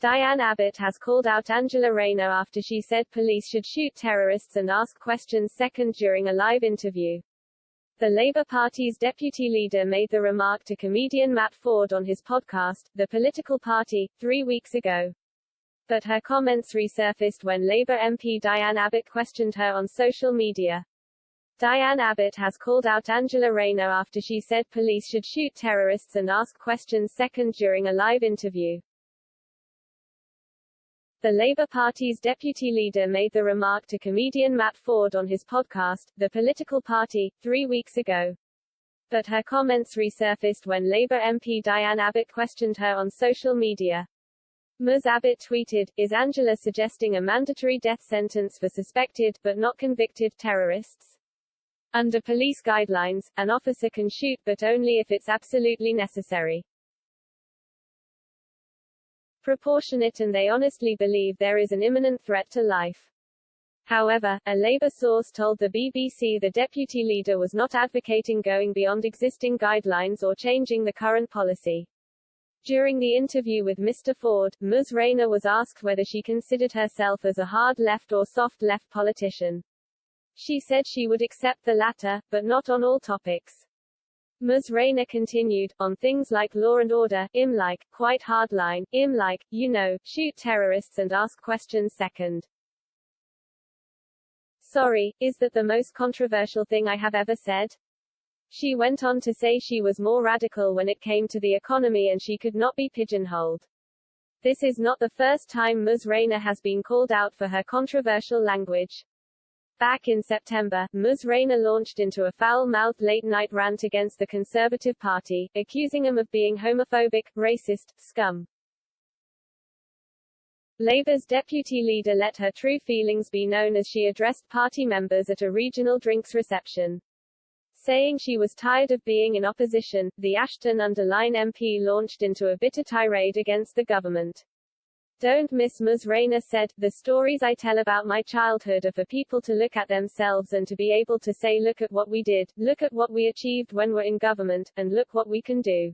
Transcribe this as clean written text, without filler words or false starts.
Diane Abbott has called out Angela Rayner after she said police should shoot terrorists and ask questions second during a live interview. The Labour Party's deputy leader made the remark to comedian Matt Ford on his podcast, The Political Party, 3 weeks ago. But her comments resurfaced when Labour MP Diane Abbott questioned her on social media. Diane Abbott has called out Angela Rayner after she said police should shoot terrorists and ask questions second during a live interview. The Labour Party's deputy leader made the remark to comedian Matt Ford on his podcast, The Political Party, 3 weeks ago. But her comments resurfaced when Labour MP Diane Abbott questioned her on social media. Ms. Abbott tweeted, "Is Angela suggesting a mandatory death sentence for suspected, but not convicted, terrorists? Under police guidelines, an officer can shoot but only if it's absolutely necessary. Proportionate and they honestly believe there is an imminent threat to life." However, a Labour source told the BBC the deputy leader was not advocating going beyond existing guidelines or changing the current policy. During the interview with Mr. Ford, Ms. Rayner was asked whether she considered herself as a hard left or soft left politician. She said she would accept the latter, but not on all topics. Ms. Rayner continued, "On things like law and order, I'm like, quite hardline, I'm like, shoot terrorists and ask questions second. Sorry, is that the most controversial thing I have ever said?" She went on to say she was more radical when it came to the economy and she could not be pigeonholed. This is not the first time Ms. Rayner has been called out for her controversial language. Back in September, Ms. Rayner launched into a foul-mouthed late-night rant against the Conservative Party, accusing them of being homophobic, racist, scum. Labour's deputy leader let her true feelings be known as she addressed party members at a regional drinks reception. Saying she was tired of being in opposition, the Ashton-under-Lyne MP launched into a bitter tirade against the government. "Don't miss," Ms. Rayner said, "the stories I tell about my childhood are for people to look at themselves and to be able to say look at what we did, look at what we achieved when we're in government, and look what we can do."